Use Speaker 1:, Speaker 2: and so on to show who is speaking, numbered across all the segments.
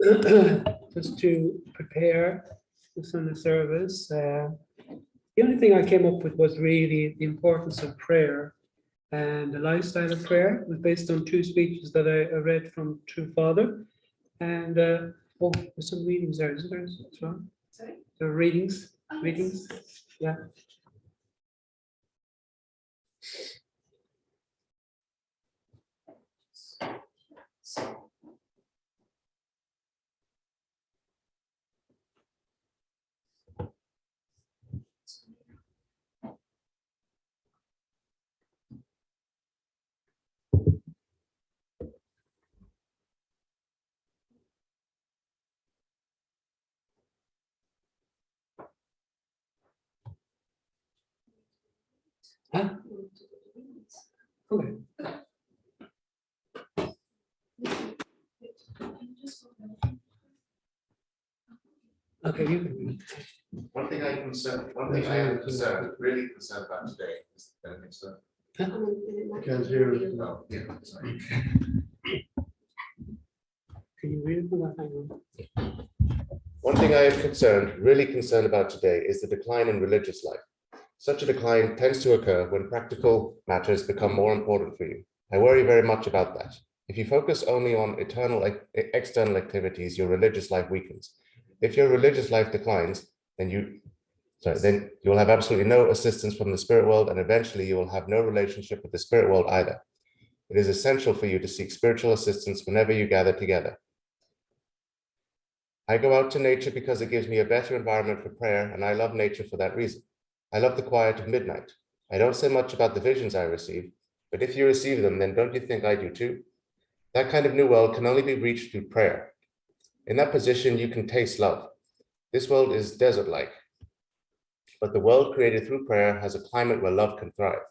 Speaker 1: just to prepare the Sunday service. The only thing I came up with was really the importance of prayer and the lifestyle of prayer. It was based on two speeches that I read from True Father. And oh, there's some readings there, isn't there? What's wrong? Sorry? There are readings. Readings. Yeah. Huh? Okay. Okay, you can read.
Speaker 2: One thing I am concerned, really concerned about today is the benefit stuff.
Speaker 3: Can't hear you.
Speaker 2: No, yeah, sorry.
Speaker 1: Can you read it from that angle?
Speaker 2: One thing I am really concerned about today is the decline in religious life. Such a decline tends to occur when practical matters become more important for you. I worry very much about that. If you focus only on external activities, your religious life weakens. If your religious life declines, then you'll have absolutely no assistance from the spirit world, and eventually you will have no relationship with the spirit world either. It is essential for you to seek spiritual assistance whenever you gather together. I go out to nature because it gives me a better environment for prayer, and I love nature for that reason. I love the quiet of midnight. I don't say much about the visions I receive, but if you receive them, then don't you think I do too? That kind of new world can only be reached through prayer. In that position, you can taste love. This world is desert-like, but the world created through prayer has a climate where love can thrive.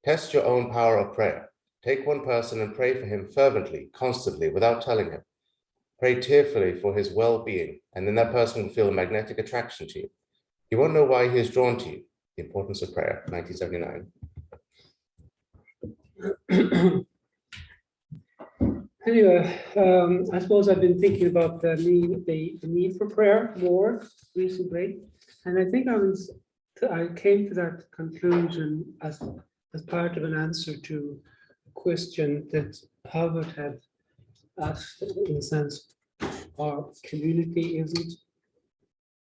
Speaker 2: Test your own power of prayer. Take one person and pray for him fervently, constantly, without telling him. Pray tearfully for his well-being, and then that person will feel a magnetic attraction to you. You won't know why he is drawn to you. The Importance of Prayer, 1979.
Speaker 1: Anyway, I suppose I've been thinking about the need for prayer more recently, and I think I came to that conclusion as part of an answer to a question that Harvard had asked, in a sense, our community isn't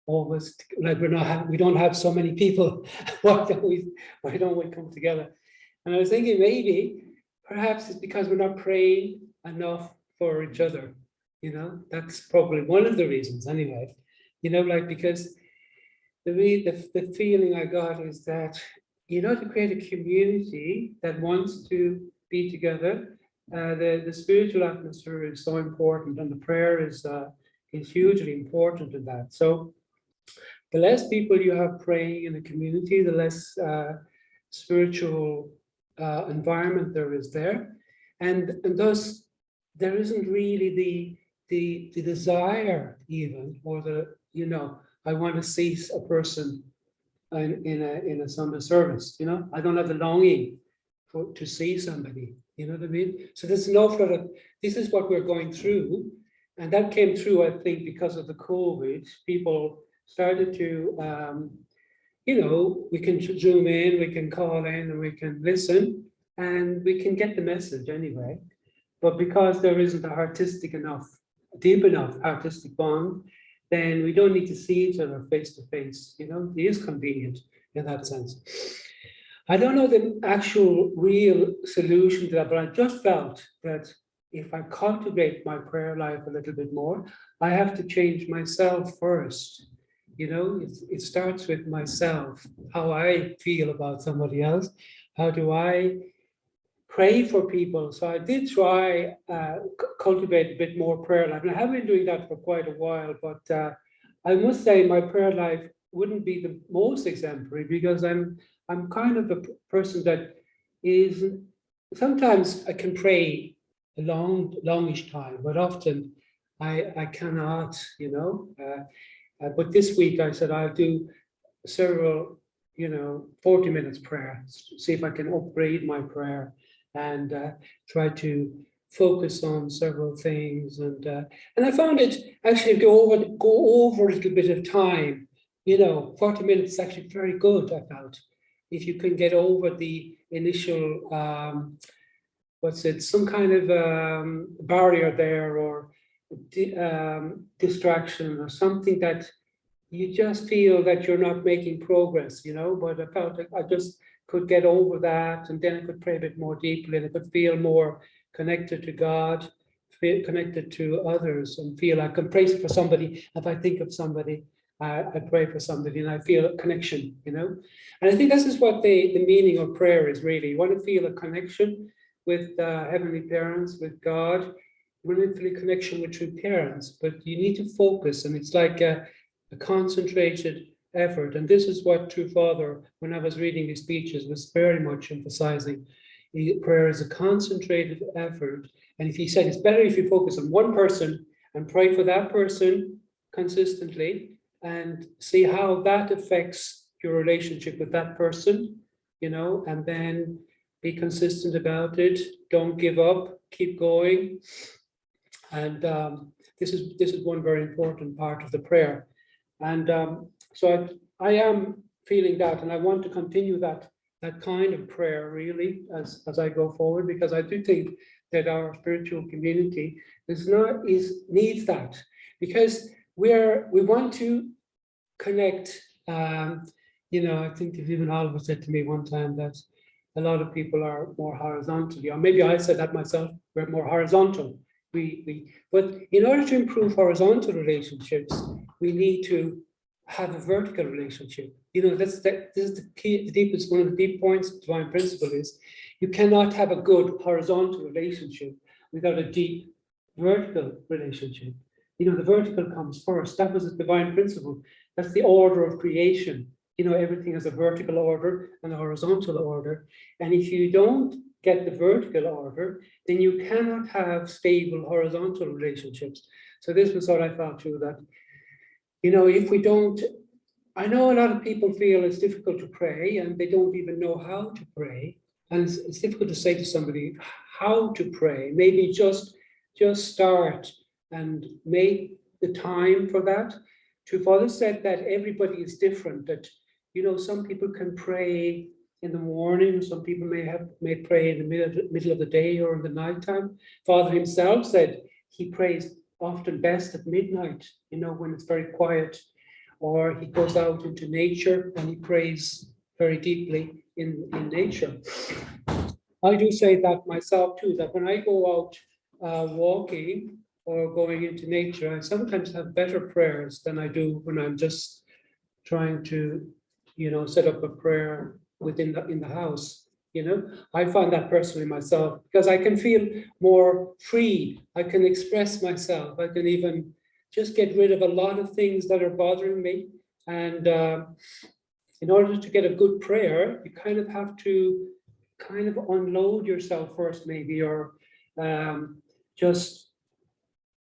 Speaker 1: always like we don't have so many people. why don't we come together? And I was thinking maybe perhaps it's because we're not praying enough for each other. That's probably one of the reasons anyway. Because the feeling I got is that to create a community that wants to be together, the spiritual atmosphere is so important, and the prayer is hugely important in that. So the less people you have praying in a community, the less spiritual environment there is there, and thus there isn't really the desire even, or I want to see a person in a Sunday service. I don't have the longing to see somebody. You know what I mean? So there's an awful lot of, this is what we're going through, and that came through, I think, because of the COVID. People started to, we can zoom in, we can call in, and we can listen, and we can get the message anyway. But because there isn't a deep enough artistic bond, then we don't need to see each other face to face. It is convenient in that sense. I don't know the actual real solution to that, but I just felt that if I cultivate my prayer life a little bit more, I have to change myself first. It starts with myself, how I feel about somebody else. How do I pray for people? So I did try cultivate a bit more prayer life, and I have been doing that for quite a while, but I must say my prayer life wouldn't be the most exemplary, because I'm kind of a person that is, sometimes I can pray a longish time, but often I cannot, but this week I said I'll do several, 40 minutes prayer, see if I can upgrade my prayer and try to focus on several things, and I found it actually go over a little bit of time. 40 minutes is actually very good. I felt if you can get over the initial some kind of barrier there, or distraction, or something that you just feel that you're not making progress, but I felt like I just could get over that, and then I could pray a bit more deeply, and I could feel more connected to God, feel connected to others, and feel I can pray for somebody. If I think of somebody, I pray for somebody, and I feel a connection, And I think this is what the meaning of prayer is really. You want to feel a connection with heavenly parents, with God. You want to feel a connection with true parents, but you need to focus, and it's like a concentrated effort. And this is what True Father, when I was reading his speeches, was very much emphasizing. Prayer is a concentrated effort. And if he said it's better if you focus on one person and pray for that person consistently, and see how that affects your relationship with that person, and then be consistent about it. Don't give up, keep going. And this is one very important part of the prayer. And so I am feeling that, and I want to continue that kind of prayer really as I go forward, because I do think that our spiritual community needs that, because we want to connect. I think even Oliver said to me one time that a lot of people are more horizontal, or maybe I said that myself. We're more horizontal. But in order to improve horizontal relationships, we need to have a vertical relationship. This is the key, the deepest, one of the deep points of divine principle is you cannot have a good horizontal relationship without a deep vertical relationship. The vertical comes first. That was a divine principle. That's the order of creation. Everything has a vertical order and a horizontal order. And if you don't get the vertical order, then you cannot have stable horizontal relationships. So this was what I felt too, that, if we don't, I know a lot of people feel it's difficult to pray and they don't even know how to pray. And it's difficult to say to somebody how to pray. Maybe just start and make the time for that. True Father said that everybody is different, that, some people can pray in the morning, some people may pray in the middle of the day or in the nighttime. Father himself said he prays often best at midnight, when it's very quiet, or he goes out into nature and he prays very deeply in nature. I do say that myself too, that when I go out walking or going into nature, I sometimes have better prayers than I do when I'm just trying to, set up a prayer within in the house. I find that personally myself, because I can feel more free. I can express myself. I can even just get rid of a lot of things that are bothering me. And in order to get a good prayer, you kind of have to kind of unload yourself first, maybe, or just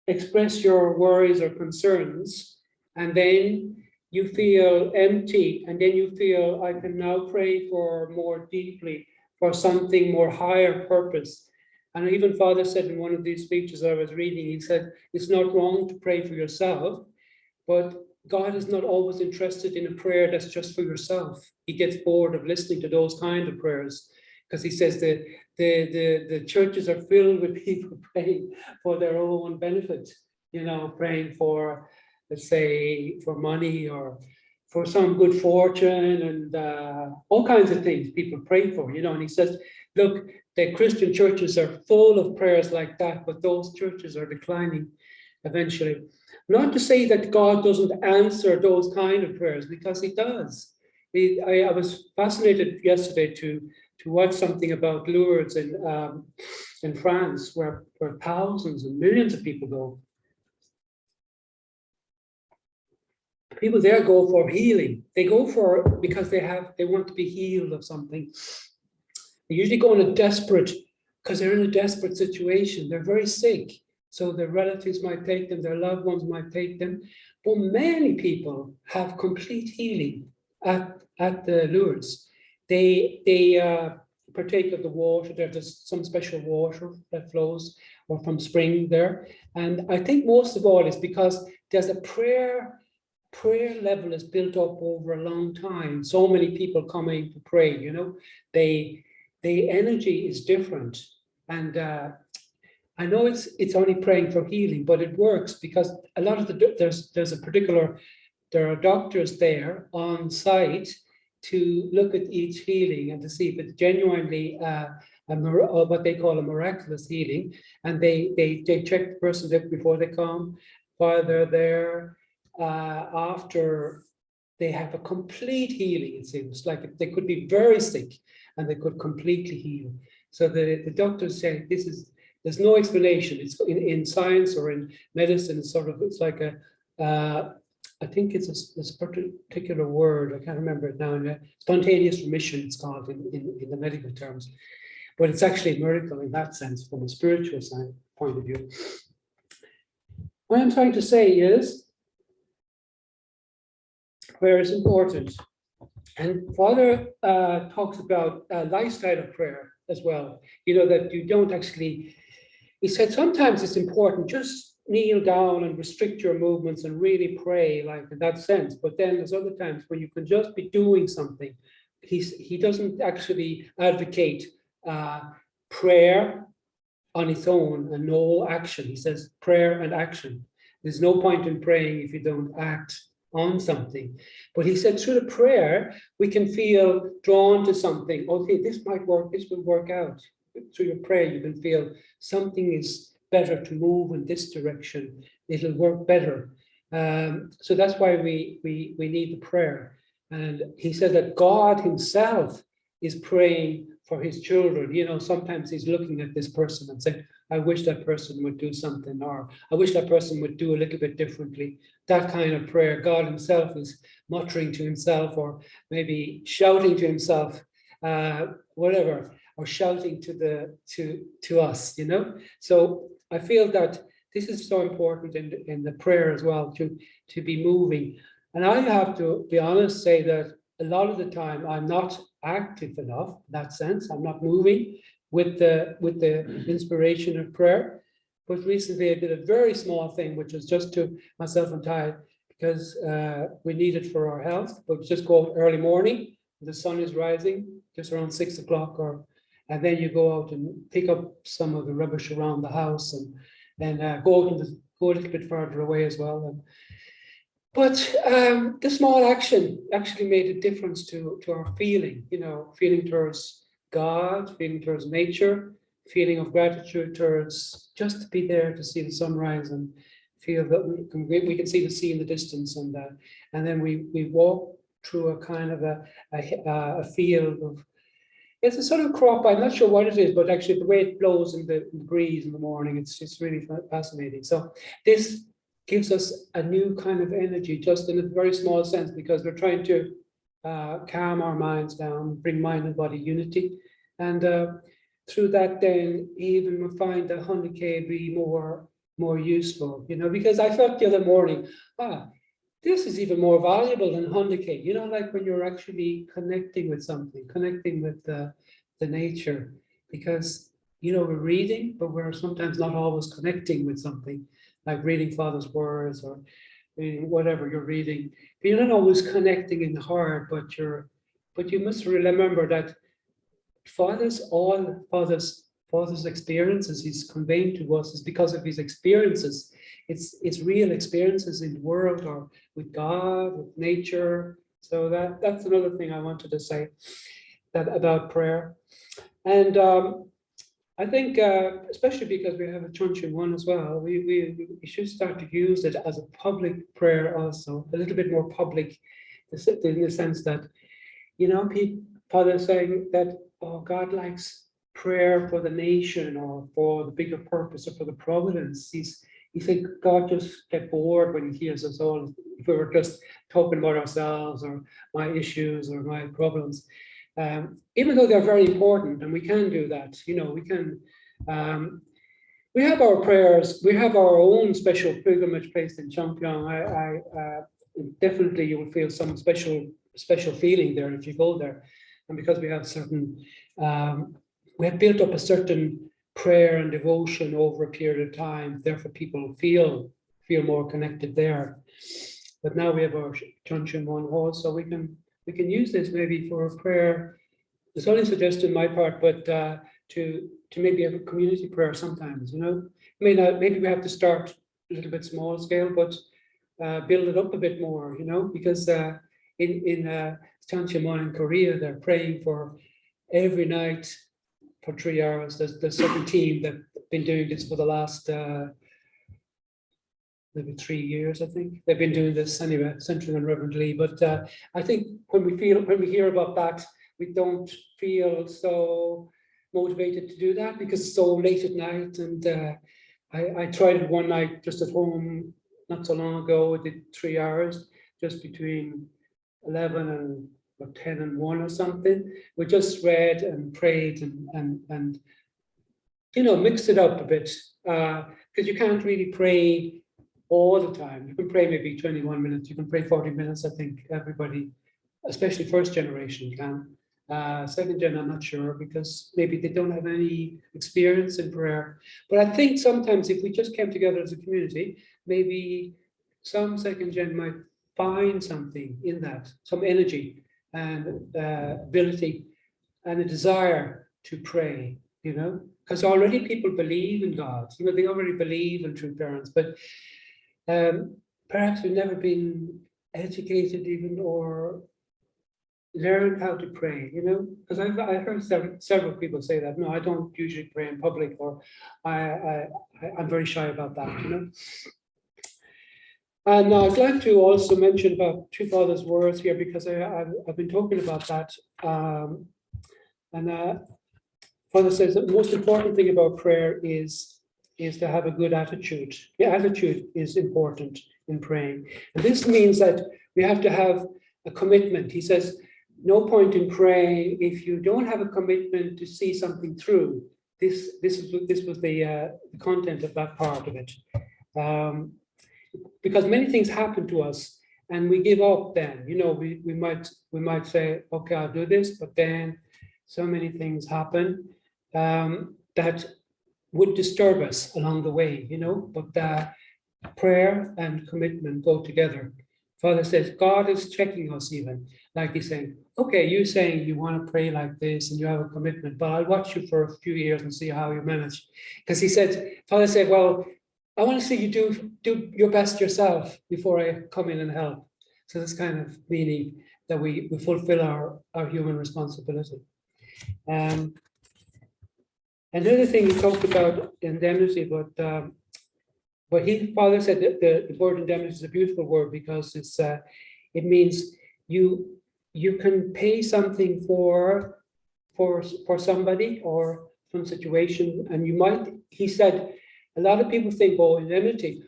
Speaker 1: express your worries or concerns, and then you feel empty, and then you feel I can now pray for more deeply, for something more higher purpose. And even Father said in one of these speeches I was reading, he said, it's not wrong to pray for yourself, but God is not always interested in a prayer that's just for yourself. He gets bored of listening to those kind of prayers, because he says that the churches are filled with people praying for their own benefit, praying for, let's say, for money or for some good fortune, and all kinds of things people pray for, and he says, look, the Christian churches are full of prayers like that, but those churches are declining eventually. Not to say that God doesn't answer those kind of prayers, because he does. I was fascinated yesterday to watch something about Lourdes in France, where thousands and millions of people go. People there go for healing. They go because they want to be healed of something. They usually go because they're in a desperate situation. They're very sick. So their relatives might take them, their loved ones might take them. But many people have complete healing at the Lourdes. They partake of the water. There's some special water that flows, or from spring there. And I think most of all is because there's a prayer level is built up over a long time. So many people coming to pray, you know, the energy is different. And I know it's only praying for healing, but it works because a lot of there's a particular, there are doctors there on site to look at each healing and to see if it's genuinely what they call a miraculous healing. And they check the person before they come, while they're there, after they have a complete healing. It seems like they could be very sick and they could completely heal. So the doctors say there's no explanation. It's in science or in medicine. It's like a I think it's a particular word. I can't remember it now. Spontaneous remission, it's called in the medical terms. But it's actually a miracle in that sense, from a spiritual point of view. What I'm trying to say is, prayer is important. And Father talks about a lifestyle of prayer as well. You know, that you don't actually, he said sometimes it's important, just kneel down and restrict your movements and really pray, like in that sense. But then there's other times when you can just be doing something. He doesn't actually advocate prayer on its own and no action. He says prayer and action. There's no point in praying if you don't act on something. But he said through the prayer, we can feel drawn to something. Okay, this might work, this will work out. Through your prayer, you can feel something is better to move in this direction. It'll work better. So that's why we need the prayer. And he said that God himself is praying for his children. You know, sometimes he's looking at this person and saying, I wish that person would do something, or I wish that person would do a little bit differently. That kind of prayer. God himself is muttering to himself, or maybe shouting to himself, whatever, or shouting to us, you know. So I feel that this is so important in the prayer as well, to be moving. And I have to be honest, say that a lot of the time I'm not active enough in that sense. I'm not moving with the inspiration of prayer. But recently I did a very small thing, which was just to myself and Ty, because we need it for our health, but just go out early morning, the sun is rising, just around 6 o'clock, and then you go out and pick up some of the rubbish around the house, and then go out and go a little bit further away as well. But the small action actually made a difference to our feeling, you know, feeling towards God, feeling towards nature, feeling of gratitude towards just to be there to see the sunrise and feel that we can see the sea in the distance, and then we walk through a kind of a field of, it's a sort of crop. I'm not sure what it is, but actually the way it blows in the breeze in the morning, it's really fascinating. So this gives us a new kind of energy, just in a very small sense, because we're trying to calm our minds down, bring mind and body unity, and through that, then even we find that 100K be more useful, you know, because I felt the other morning, this is even more valuable than 100K, you know, like when you're actually connecting with something, connecting with the nature, because, you know, we're reading, but we're sometimes not always connecting with something, like reading Father's words or reading whatever you're reading. But you're not always connecting in the heart, but you must remember that Father's experiences he's conveying to us is because of his experiences. It's real experiences in the world or with God, with nature. So that's another thing I wanted to say about prayer. And I think, especially because we have a church in one as well, we should start to use it as a public prayer also, a little bit more public, in the sense that, you know, Father saying that, oh, God likes prayer for the nation or for the bigger purpose or for the providence. He said God just get bored when he hears us all, if we were just talking about ourselves or my issues or my problems. Even though they're very important, and we can do that, you know, we can, we have our prayers, we have our own special pilgrimage place in Champyong. Definitely you will feel some special feeling there if you go there. And because we have certain, we have built up a certain prayer and devotion over a period of time. Therefore, people feel more connected there. But now we have our church in one hall, so we can use this maybe for prayer. It's only a suggestion on my part, but to maybe have a community prayer sometimes. Maybe we have to start a little bit small scale, but build it up a bit more. Because in Chanchimon in Korea, they're praying for every night for 3 hours. There's certain team that've been doing this for the last maybe 3 years, I think. They've been doing this anyway, Central and Reverend Lee. But I think when we hear about that, we don't feel so motivated to do that because it's so late at night. And I tried it one night just at home not so long ago. I did 3 hours, just between 11 and 10 and 1 or something. We just read and prayed and mixed it up a bit, because you can't really pray all the time. You can pray maybe 21 minutes, you can pray 40 minutes. I think everybody, especially first generation, can. Second gen, I'm not sure, because maybe they don't have any experience in prayer. But I think sometimes if we just came together as a community, maybe some second gen might find something in that, some energy and ability and a desire to pray, because already people believe in God. They already believe in true parents, but perhaps we've never been educated even or learned how to pray, because I heard several people say that, no, I don't usually pray in public, or I'm very shy about that, And I'd like to also mention about two Father's words here, because I've been talking about that. Father says that the most important thing about prayer is to have a good attitude. The attitude is important in praying. And this means that we have to have a commitment. He says, no point in praying if you don't have a commitment to see something through. This was the content of that part of it. Because many things happen to us and we give up then. We might say, okay, I'll do this, but then so many things happen that would disturb us along the way, but prayer and commitment go together. Father says, God is checking us even, like he's saying, okay, you're saying you want to pray like this and you have a commitment, but I'll watch you for a few years and see how you manage. Because Father said, well, I want to see you do your best yourself before I come in and help. So this kind of meaning that we fulfill our human responsibility. And the other thing he talked about indemnity, but Father said that the word indemnity is a beautiful word because it means you can pay something for somebody or some situation, and he said, a lot of people think, oh, indemnity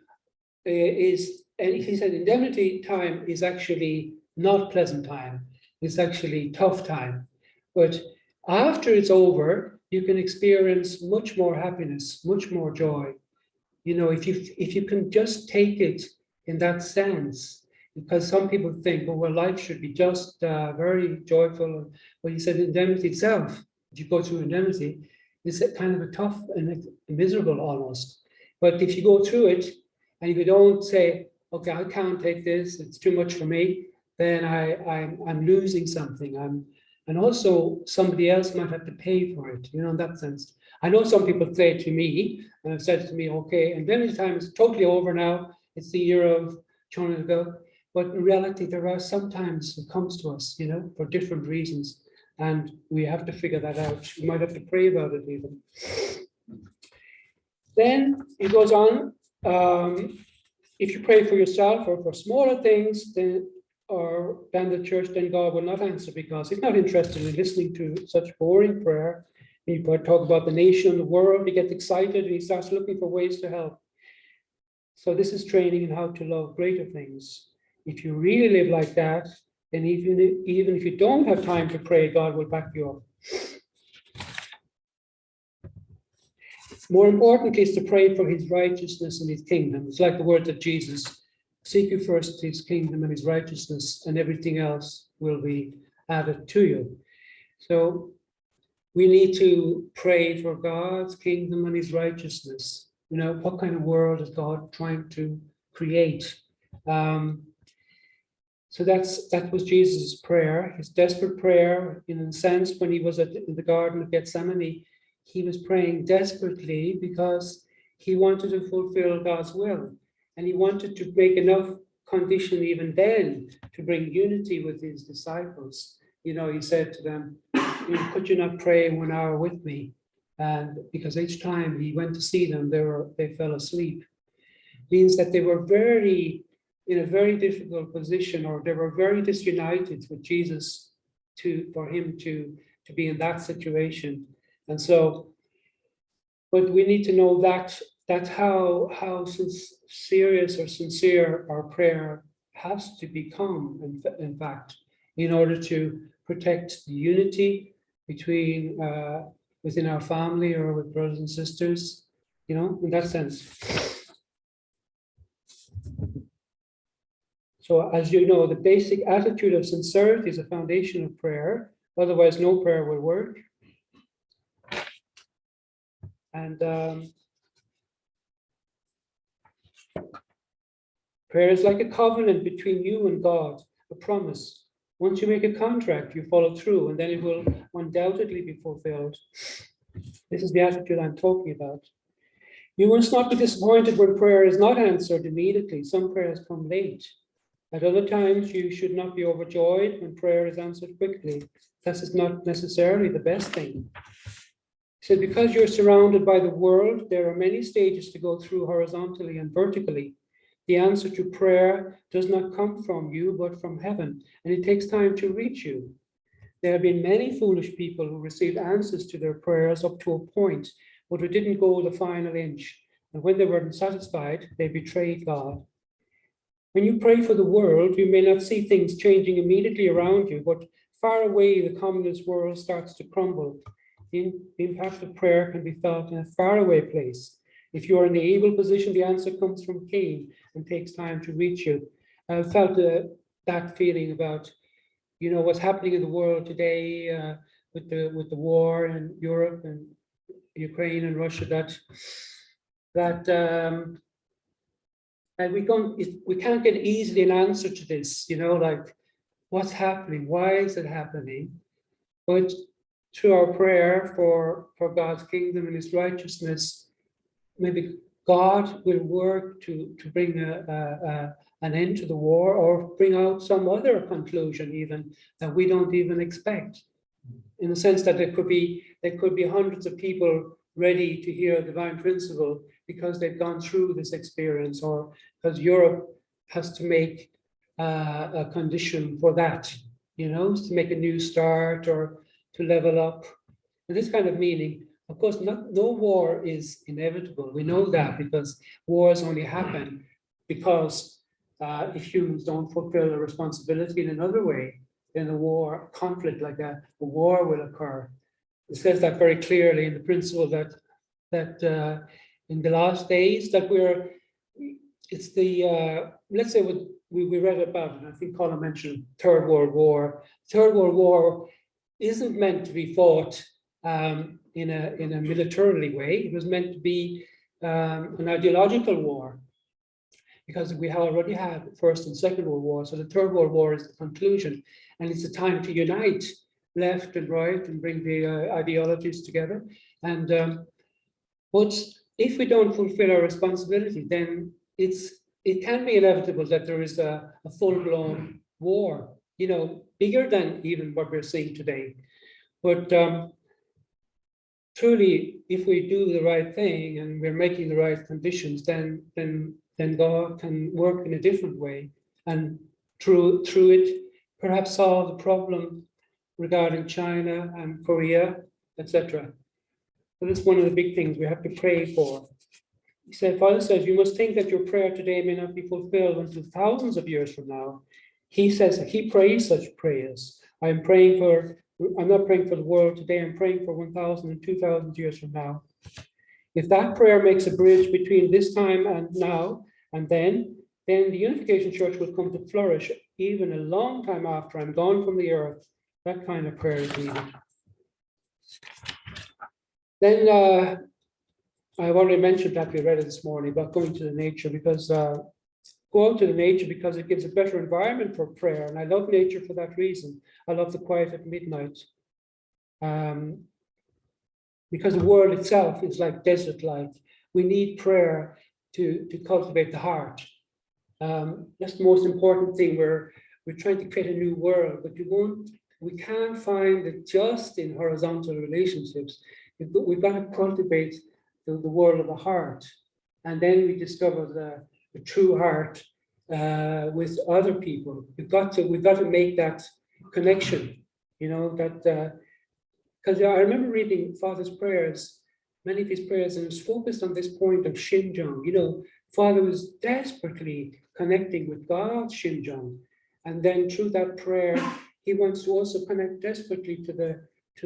Speaker 1: and he said indemnity time is actually not pleasant time. It's actually tough time. But after it's over, you can experience much more happiness, much more joy. If you can just take it in that sense, because some people think, oh, well, life should be just very joyful. Well, he said indemnity itself, if you go through indemnity, is kind of a tough and miserable almost. But if you go through it and if you don't say, okay, I can't take this, it's too much for me, then I'm losing something. And also somebody else might have to pay for it, in that sense. I know some people say to me, and have said to me, okay, indemnity time is totally over now. It's the year of Chonilgo. But in reality, there are sometimes it comes to us, for different reasons. And we have to figure that out. We might have to pray about it even. Then it goes on, if you pray for yourself or for smaller things than the church, then God will not answer, because he's not interested in listening to such boring prayer. You talk about the nation, the world, he gets excited and he starts looking for ways to help. So this is training in how to love greater things. If you really live like that, then even if you don't have time to pray, God will back you up. More importantly is to pray for his righteousness and his kingdom. It's like the words of Jesus, seek you first his kingdom and his righteousness, and everything else will be added to you. So we need to pray for God's kingdom and his righteousness. You know, what kind of world is God trying to create? So that was Jesus' prayer, his desperate prayer. In a sense, when he was in the Garden of Gethsemane, he was praying desperately because he wanted to fulfill God's will. And he wanted to make enough condition even then to bring unity with his disciples. You know, he said to them, could you not pray 1 hour with me? And because each time he went to see them, they fell asleep. Means that they were in a very difficult position, or they were very disunited with Jesus for him to be in that situation. And so, but we need to know that's how serious or sincere our prayer has to become, in fact, in order to protect the unity between within our family or with brothers and sisters, you know, in that sense. So as you know, the basic attitude of sincerity is a foundation of prayer. Otherwise, no prayer will work. And prayer is like a covenant between you and God, a promise. Once you make a contract, you follow through, and then it will undoubtedly be fulfilled. This is the attitude I'm talking about. You must not be disappointed when prayer is not answered immediately. Some prayers come late. At other times, you should not be overjoyed when prayer is answered quickly. This is not necessarily the best thing. He said, because you're surrounded by the world, there are many stages to go through horizontally and vertically. The answer to prayer does not come from you, but from heaven, and it takes time to reach you. There have been many foolish people who received answers to their prayers up to a point, but it didn't go the final inch. And when they weren't satisfied, they betrayed God. When you pray for the world, you may not see things changing immediately around you, but far away, the communist world starts to crumble. The impact of prayer can be felt in a faraway place. If you are in the able position, the answer comes from Cain and takes time to reach you. I felt that feeling about, you know, what's happening in the world today with the war in Europe and Ukraine and Russia. And we can't get easily an answer to this. You know, like what's happening? Why is it happening? But through our prayer for God's kingdom and his righteousness, maybe God will work to bring an end to the war, or bring out some other conclusion even that we don't even expect. In the sense that there could be hundreds of people ready to hear divine principle because they've gone through this experience, or because Europe has to make a condition for that, you know, to make a new start or to level up. And this kind of meaning, of course, no war is inevitable. We know that because wars only happen because if humans don't fulfill a responsibility in another way, then a conflict like a war will occur. It says that very clearly in the principle that in the last days that it's the, let's say we read about it, I think Colin mentioned Third World War. Third World War isn't meant to be fought in a militarily way. It was meant to be an ideological war, because we already had First and Second World War. So the Third World War is the conclusion, and it's a time to unite left and right and bring the ideologies together. And but if we don't fulfill our responsibility, then it can be inevitable that there is a full-blown war, you know, bigger than even what we're seeing today. But truly, if we do the right thing and we're making the right conditions, then God can work in a different way, and through it, perhaps solve the problem regarding China and Korea, etc. So that's one of the big things we have to pray for. He said, Father says, you must think that your prayer today may not be fulfilled until thousands of years from now. He says that he prays such prayers. I'm not praying for the world today, I'm praying for 1,000 and 2,000 years from now. If that prayer makes a bridge between this time and now and then the Unification Church will come to flourish even a long time after I'm gone from the earth. That kind of prayer is needed. Then I've already mentioned that we read it this morning about going to the nature, because go out to the nature because it gives a better environment for prayer. And I love nature for that reason. I love the quiet at midnight. Because the world itself is like desert-like. We need prayer to cultivate the heart. That's the most important thing. We're trying to create a new world, but we can't find it just in horizontal relationships. We've got to cultivate the world of the heart. And then we discover the true heart with other people. We've got to make that connection, that because I remember reading Father's prayers, many of his prayers, and it was focused on this point of Shinjong. Father was desperately connecting with God's Shinjong. And then through that prayer, he wants to also connect desperately to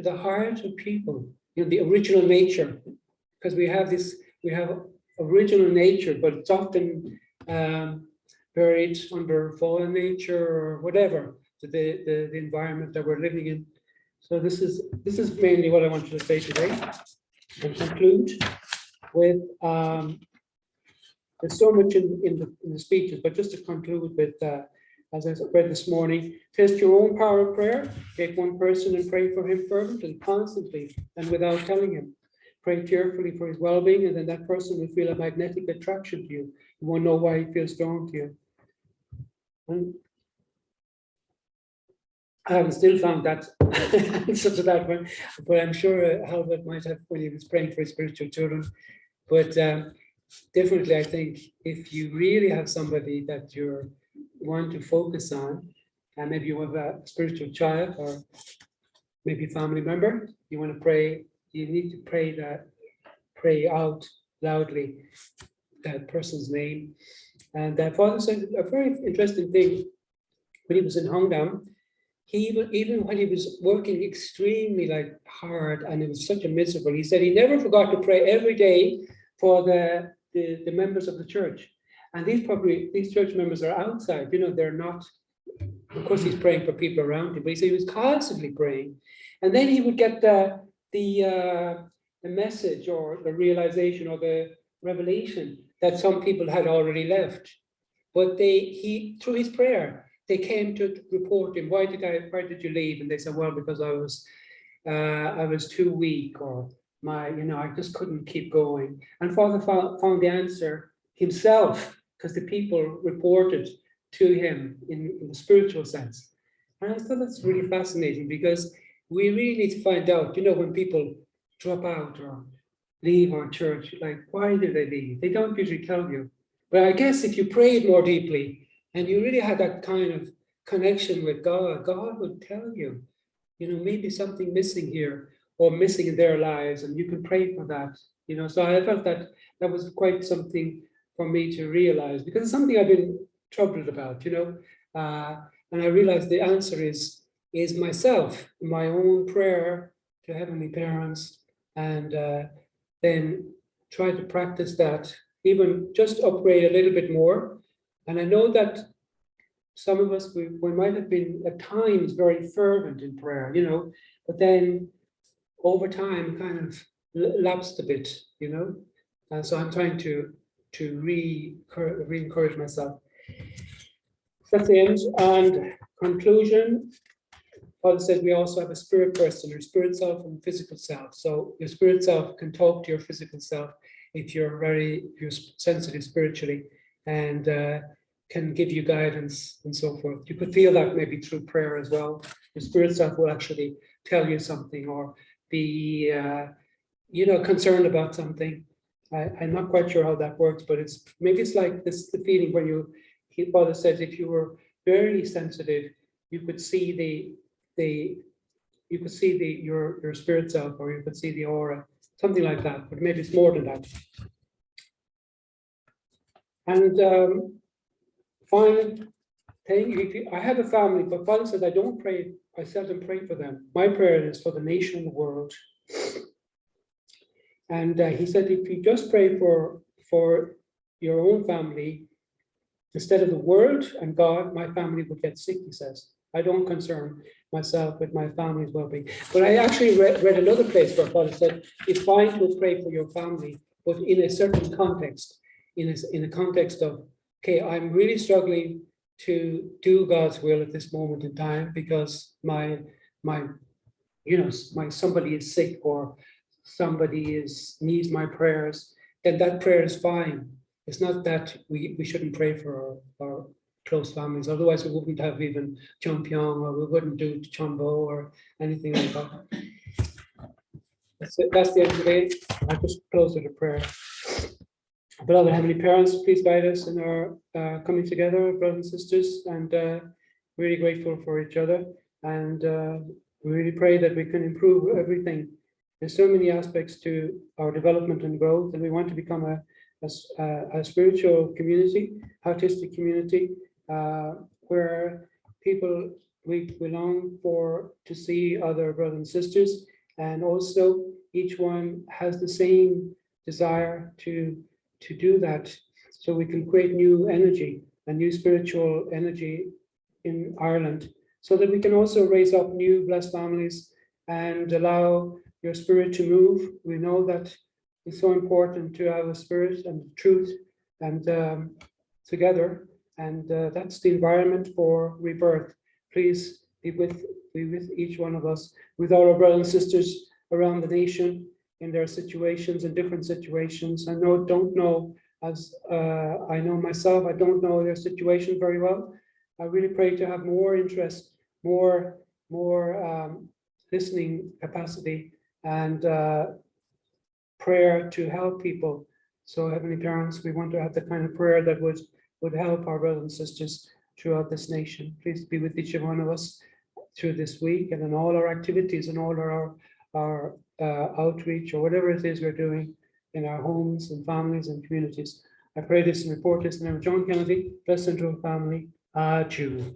Speaker 1: the heart of people, the original nature. Because we have original nature, but it's often buried under fallen nature or whatever, the environment that we're living in. So this is mainly what I wanted to say today, and conclude with there's so much in the speeches, but just to conclude with, as I read this morning, test your own power of prayer. Take one person and pray for him fervently, constantly, and without telling him. Pray cheerfully for his well-being, and then that person will feel a magnetic attraction to you. You won't know why he feels drawn to you. And I haven't still found that answer to that one, but I'm sure Albert might have when he was praying for his spiritual children. But definitely, I think if you really have somebody that you want to focus on, and maybe you have a spiritual child or maybe a family member, you want to pray, you need to pray out loudly that person's name. And that Father said a very interesting thing when he was in Hongdam. He even when he was working extremely hard and it was such a miserable, he said he never forgot to pray every day for the members of the church. And these church members are outside, they're not, of course he's praying for people around him, but he said he was constantly praying. And then he would get the message or the realization or the revelation that some people had already left. But through his prayer, they came to report him. Why did you leave? And they said, well, because I was too weak, or I just couldn't keep going. And Father found the answer himself, because the people reported to him in the spiritual sense. And I thought that's really fascinating, because we really need to find out, when people drop out or leave our church, why did they leave? They don't usually tell you. But I guess if you prayed more deeply, and you really had that kind of connection with God, God would tell you, maybe something missing here or missing in their lives, and you can pray for that. So I felt that was quite something for me to realize, because it's something I've been troubled about, and I realized the answer is myself, my own prayer to Heavenly Parents, and then try to practice that, even just upgrade a little bit more. And I know that some of us, we might have been at times very fervent in prayer, but then over time kind of lapsed a bit, And so I'm trying to re-encourage myself. That's the end. And conclusion, Father said we also have a spirit person, your spirit self and physical self. So your spirit self can talk to your physical self if you're sensitive spiritually, and can give you guidance and so forth. You could feel that maybe through prayer as well. Your spirit self will actually tell you something, or be concerned about something. I'm not quite sure how that works, but it's like this, the feeling when Father says if you were very sensitive, you could see your spirit self, or you could see the aura, something like that, but maybe it's more than that. And final thing, I have a family, but Father says I don't pray, I seldom pray for them. My prayer is for the nation and the world. And he said, if you just pray for your own family, instead of the world and God, my family would get sick, he says. I don't concern myself with my family's well-being. But I actually read another place where Paul said, it's fine to pray for your family, but in a certain context, in a context of, okay, I'm really struggling to do God's will at this moment in time because my somebody is sick or somebody needs my prayers, then that prayer is fine. It's not that we shouldn't pray for our close families, otherwise we wouldn't have even Chompiong, or we wouldn't do Chombo or anything like that. That's the end of the day. I just close with a prayer. Beloved Heavenly Parents, please guide us in our coming together, brothers and sisters, and really grateful for each other. And we really pray that we can improve everything. There's so many aspects to our development and growth, and we want to become a spiritual community, artistic community, where we long to see other brothers and sisters, and also each one has the same desire to do that, so we can create new energy, a new spiritual energy in Ireland, so that we can also raise up new blessed families and allow your spirit to move. We know that it's so important to have a spirit and truth and together, and that's the environment for rebirth. Please be with each one of us, with all our brothers and sisters around the nation in their situations, in different situations. I don't know, as I know myself, I don't know their situation very well. I really pray to have more interest, more listening capacity, and prayer to help people. So Heavenly Parents, we want to have the kind of prayer that would help our brothers and sisters throughout this nation. Please be with each one of us through this week and in all our activities and all our outreach or whatever it is we're doing in our homes and families and communities. I pray this and report this in the name of John Kennedy, blessed and true family. Adieu.